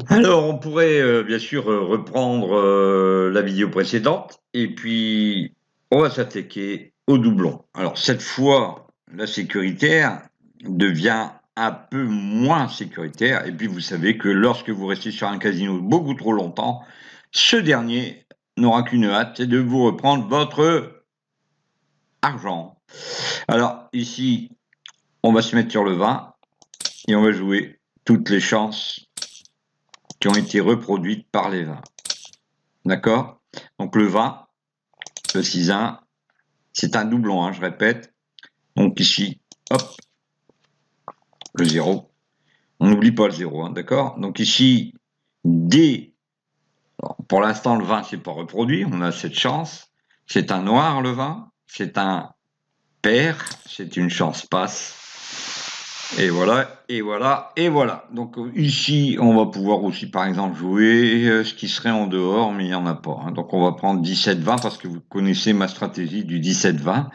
Alors, on pourrait bien sûr reprendre la vidéo précédente et puis on va s'attaquer au doublon. Alors, cette fois, la sécuritaire devient un peu moins sécuritaire et puis vous savez que lorsque vous restez sur un casino beaucoup trop longtemps, ce dernier n'aura qu'une hâte, c'est de vous reprendre votre argent. Alors, ici, on va se mettre sur le 20 et on va jouer toutes les chances qui ont été reproduites par les 20. D'accord? Donc le 20, le 6-1, c'est un doublon, hein, je répète. Donc ici, hop, le 0. On n'oublie pas le 0, hein, d'accord? Donc ici, D, pour l'instant le 20 c'est pas reproduit, on a cette chance. C'est un noir le 20, c'est un pair, c'est une chance passe. Et voilà, et voilà, et voilà. Donc ici, on va pouvoir aussi, par exemple, jouer ce qui serait en dehors, mais il n'y en a pas, hein. Donc on va prendre 17-20 parce que vous connaissez ma stratégie du 17-20.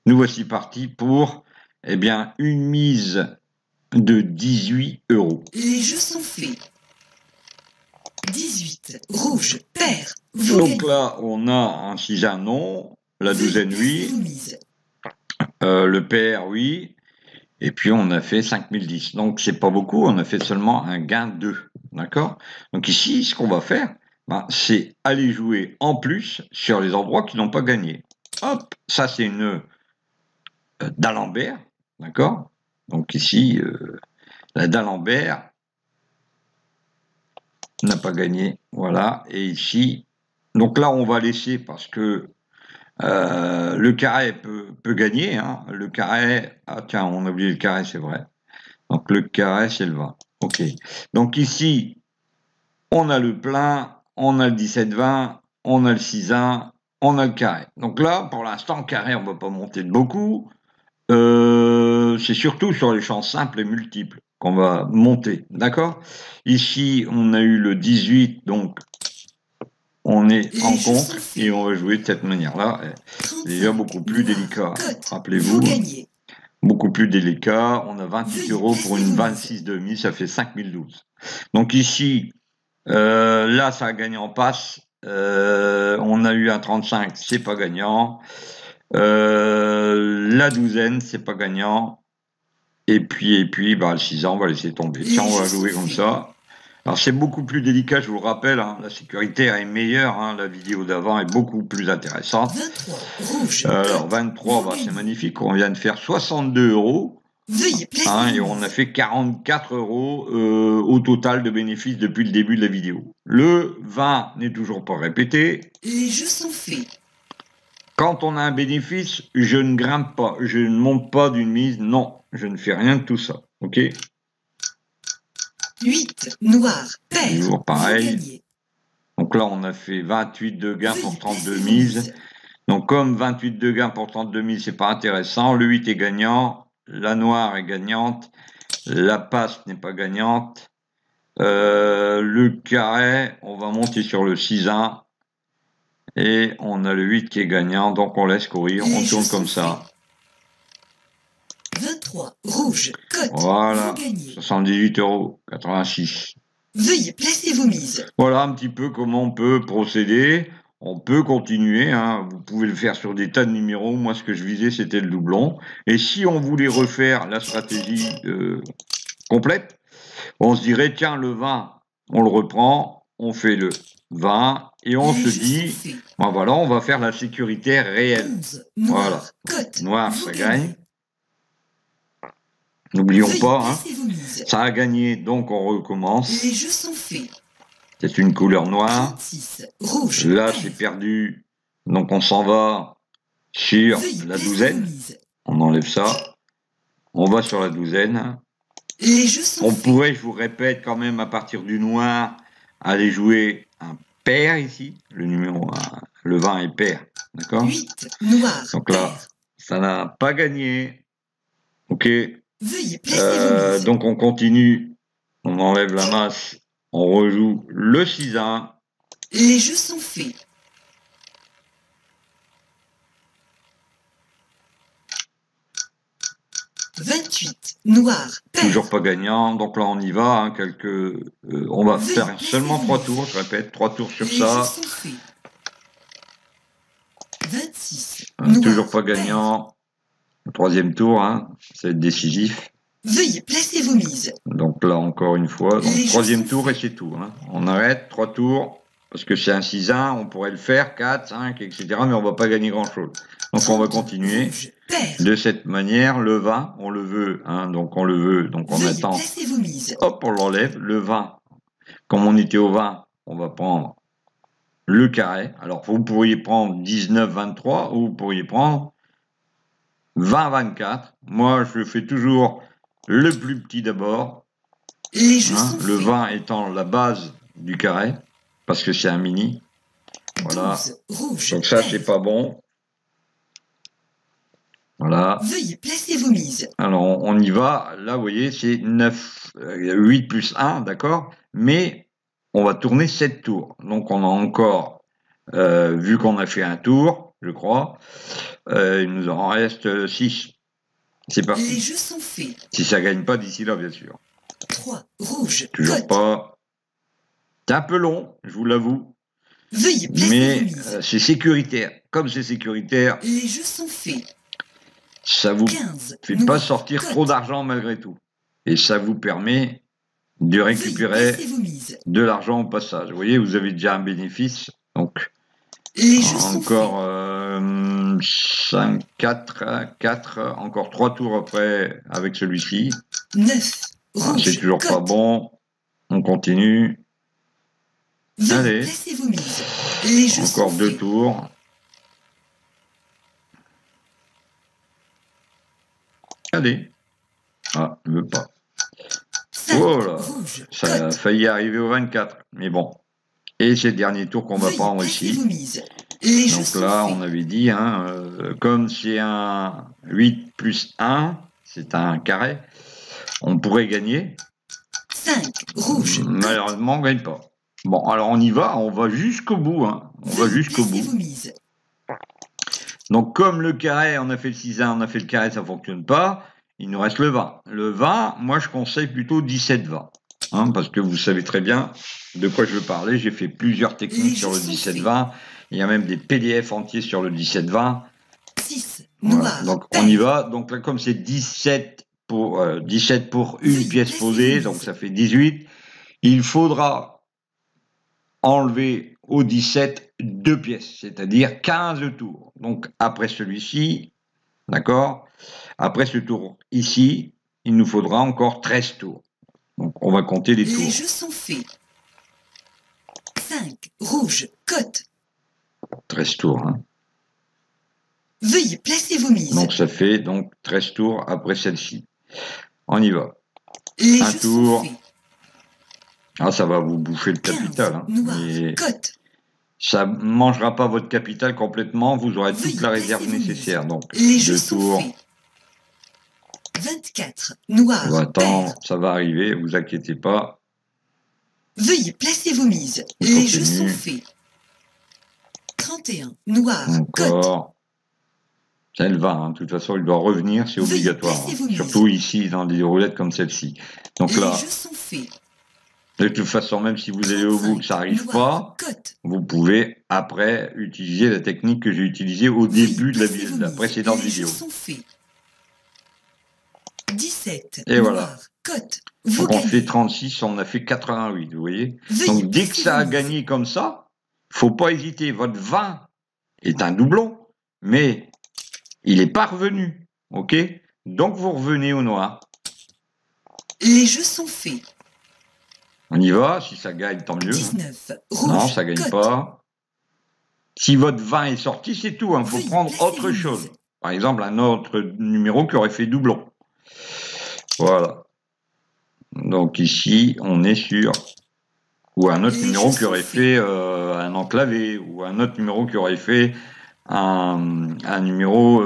Nous voici partis pour, eh bien, une mise de 18 euros. Les jeux sont faits. 18, rouge, pair. Donc là, on a un 6-1 non, la douzaine oui, le pair oui, et puis on a fait 5010. Donc c'est pas beaucoup, on a fait seulement un gain de 2. D'accord? Donc ici, ce qu'on va faire, c'est aller jouer en plus sur les endroits qui n'ont pas gagné. Hop, ça c'est une d'Alembert, d'accord? Donc ici, la d'Alembert n'a pas gagné, voilà. Et ici, donc là on va laisser parce que le carré peut gagner, hein. Le carré, ah tiens, on a oublié le carré, c'est vrai. Donc le carré, c'est le 20. Ok. Donc ici, on a le plein, on a le 17-20, on a le 6-1, on a le carré. Donc là, pour l'instant, carré, on ne va pas monter de beaucoup. C'est surtout sur les champs simples et multiples qu'on va monter. D'accord? Ici, on a eu le 18, donc on est en contre et on va jouer de cette manière-là. C'est déjà beaucoup plus délicat. Rappelez-vous. Beaucoup plus délicat. On a 28 euros pour une 26 demi, ça fait 5012. Donc ici, là, ça a gagné en passe. On a eu un 35, c'est pas gagnant. La douzaine, c'est pas gagnant. Et puis, le 6 ans, on va laisser tomber. Tiens, on va jouer comme ça. Alors, c'est beaucoup plus délicat, je vous le rappelle. Hein, la sécuritaire est meilleure. Hein, la vidéo d'avant est beaucoup plus intéressante. 23, alors, 23, c'est magnifique. On vient de faire 62 euros. Hein, et on a fait 44 euros au total de bénéfices depuis le début de la vidéo. Le 20 n'est toujours pas répété. Les jeux sont faits. Quand on a un bénéfice, je ne grimpe pas, je ne monte pas d'une mise, non, je ne fais rien de tout ça, ok? 8, noir, pair. Toujours pareil. Donc là, on a fait 28 de gains pour 32 mises. Donc comme 28 de gains pour 32 mises, c'est pas intéressant. Le 8 est gagnant, la noire est gagnante, la passe n'est pas gagnante. Le carré, on va monter sur le 6-1. Et on a le 8 qui est gagnant, donc on laisse courir, on tourne comme ça. 23, rouge, cote. Voilà, 78 euros, 86. Veuillez placer vos mises. Voilà un petit peu comment on peut procéder. On peut continuer, hein. Vous pouvez le faire sur des tas de numéros. Moi, ce que je visais, c'était le doublon. Et si on voulait refaire la stratégie complète, on se dirait, tiens, le 20, on le reprend, on fait le 20, et on se dit, voilà, on va faire la sécurité réelle. 11, voilà. Cote. Noir, ça gagne. N'oublions pas, hein. Ça a gagné, donc on recommence. Les jeux sont faits. C'est une couleur noire. 36, rouge. Là, c'est perdu. Donc on s'en va sur la douzaine. On enlève ça. On va sur la douzaine. Les jeux sont on pourrait, je vous répète, quand même, à partir du noir, aller jouer un pair ici. Le numéro 1, le 20 est pair. D'accord? 8, noir. Donc là, ça n'a pas gagné. Ok. Veuillez donc on continue. On enlève la masse. On rejoue le 6-1. Les jeux sont faits. 28. Noir. Pair. Toujours pas gagnant. Donc là, on y va. Hein, on va Veuillez faire placer seulement vos 3 mises. tours. Je répète, 3 tours sur Les jeux ça. sont faits. 26. Noir. Toujours pas Pair. gagnant. Troisième tour, hein, c'est décisif. Veuillez placer vos mises. Donc là, encore une fois, donc Les jeux troisième sont tour et faits. c'est tout. Hein. On arrête, 3 tours, parce que c'est un 6-1, on pourrait le faire, 4, 5, etc. Mais on va pas gagner grand-chose. Donc on va 32. continuer Rouge. Pair. de cette manière. Le 20, on le veut, hein, donc on le veut, donc on Veuillez attend. placer vos mises. Hop, on l'enlève. Le 20, comme on était au 20, on va prendre le carré. Alors vous pourriez prendre 19-23 ou vous pourriez prendre 20-24. Moi, je fais toujours le plus petit d'abord. Les jeux Hein, sont le faits. 20 étant la base du carré, parce que c'est un mini. Voilà. 12. Rouge. Donc ça, Pair. c'est pas bon. Voilà. Veuillez placer vos mises. Alors, on y va. Là, vous voyez, c'est 9, 8 plus 1, d'accord? Mais on va tourner 7 tours. Donc, on a encore, vu qu'on a fait un tour, je crois, il nous en reste 6. C'est Les parti. jeux sont faits. Si ça gagne pas d'ici là, bien sûr. 3. Rouge. Toujours Cote. pas. C'est un peu long, je vous l'avoue. Veuillez placer vos Mais mises. c'est sécuritaire. Comme c'est sécuritaire, Les jeux sont faits. ça vous 15. fait pas Noir. sortir Cote. trop d'argent malgré tout. Et ça vous permet de Veuillez récupérer placer vos mises. de l'argent au passage. Vous voyez, vous avez déjà un bénéfice. Donc, Les jeux sont encore faits. 5, 4, encore 3 tours après avec celui-ci. 9. Ah, Rouge. c'est toujours pas Cote. bon. On continue. Veuillez Allez. placer vos mises. Les jeux sont Encore 2 faits. tours. Allez. Ah, il veut pas. 5. Oh là, Rouge. ça a Cote. failli arriver au 24. Mais bon. Et c'est le dernier tour qu'on va Veuillez prendre placer ici. vos mises. Les jeux Donc sont là, faits. on avait dit, hein, comme c'est un 8 plus 1, c'est un carré, on pourrait gagner. 5. Rouge. Cote. Malheureusement, on ne gagne pas. Bon, alors on va jusqu'au bout. Hein. On va Veuillez jusqu'au placer bout. vos mises. Donc comme le carré, on a fait le 6-1, on a fait le carré, ça ne fonctionne pas, il nous reste le 20. Le 20, moi je conseille plutôt 17-20. Hein, parce que vous savez très bien de quoi je veux parler. J'ai fait plusieurs techniques sur le 17-20. Il y a même des PDF entiers sur le 17-20. 6. Voilà. Noir. Donc Pair. on y va. Donc là, comme c'est 17 pour une Veuillez pièce placer posée, vos donc mises. ça fait 18. Il faudra enlever au 17 2 pièces, c'est-à-dire 15 tours. Donc après celui-ci, d'accord? Après ce tour ici, il nous faudra encore 13 tours. Donc on va compter les Les tours. jeux sont faits. 5. Rouge. Cote. 13 tours. Hein. Veuillez placer vos mises. Donc ça fait donc 13 tours après celle-ci. On y va. Les Un jeux tour. sont faits. Ah, ça va vous bouffer le 15. capital. Hein. Noir. Mais Cote. ça ne mangera pas votre capital complètement. Vous aurez toute Veuillez la placer réserve vos mises. nécessaire. Donc Les jeux 2 sont tours. faits. 24. Noir. On va attendre. Pair. Ça va arriver. Vous inquiétez pas. Veuillez placer vos mises. On Les jeux sont continue. faits. 31. Noir. Cote. Encore. C'est le 20. Hein. De toute façon, il doit revenir. C'est Veuillez obligatoire. placer Hein. vos mises. Surtout ici, dans des roulettes comme celle-ci. Donc Les là, jeux sont faits. de toute façon, même si vous allez au bout, que ça n'arrive Noir. pas, Cote. vous pouvez après utiliser la technique que j'ai utilisée au Veuillez début de placer vos la mises. précédente Les jeux vidéo. sont faits. 17. Et Noir. voilà. Cote. Vous Donc on fait gagnez. 36, on a fait 88, vous voyez. Veuillez Donc dès que placer ça a vos mises. gagné comme ça, faut pas hésiter. Votre 20 est un doublon, mais il n'est pas revenu, ok? Donc vous revenez au noir. Les jeux sont faits. On y va, si ça gagne, tant mieux. 19. Rouge. Non, ça gagne Cote. pas. Si votre 20 est sorti, c'est tout. Il faut Veuillez prendre placer autre vos chose. mises. Par exemple, un autre numéro qui aurait fait doublon. Voilà. Donc ici, on est sur... Ou un autre Les numéro jeux qui aurait sont fait un enclavé. Ou un autre numéro qui aurait fait un numéro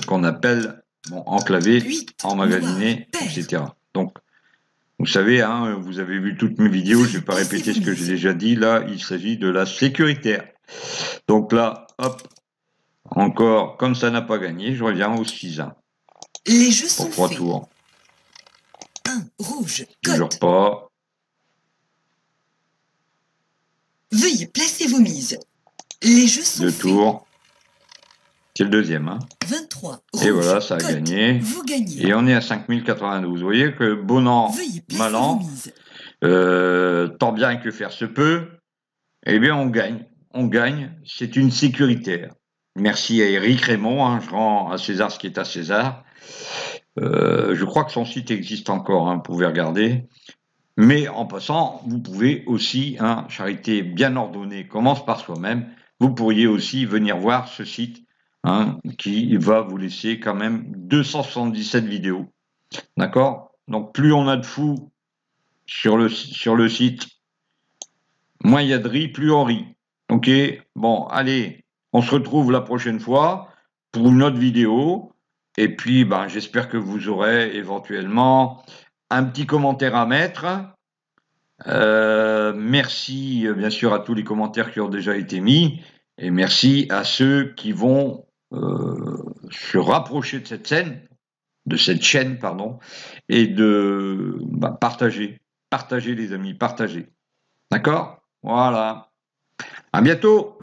qu'on appelle enclavé, 8. emmagasiné, Noir. Pair. etc. Donc, vous savez, hein, vous avez vu toutes mes vidéos, je ne vais pas répéter ce que j'ai déjà dit. Là, il s'agit de la sécuritaire. Donc là, hop, encore, comme ça n'a pas gagné, je reviens au 6-1. Les jeux pour sont 3 faits. tours. 1. Rouge. Toujours Cote. pas. Veuillez placer vos mises. Les jeux sont 2 faits. tours. C'est le deuxième. Hein. 23. Et Rouge. voilà, ça a Cote. gagné. Vous gagnez. Et on est à 5092. Vous voyez que bon an, Veuillez placer mal vos an, mises. tant bien que faire se peut, eh bien on gagne. On gagne. C'est une sécuritaire. Merci à Eric Raymond. Hein, je rends à César ce qui est à César. Je crois que son site existe encore. Hein, vous pouvez regarder. Mais en passant, vous pouvez aussi, hein, charité bien ordonnée commence par soi-même, vous pourriez aussi venir voir ce site hein, qui va vous laisser quand même 277 vidéos. D'accord? Donc plus on a de fous sur le site, moins il y a de riz, plus on rit. Ok? Bon, allez, on se retrouve la prochaine fois pour une autre vidéo. Et puis, ben, j'espère que vous aurez éventuellement un petit commentaire à mettre. Merci bien sûr à tous les commentaires qui ont déjà été mis et merci à ceux qui vont se rapprocher de cette chaîne, pardon, et de partager les amis, partager. D'accord? Voilà. À bientôt!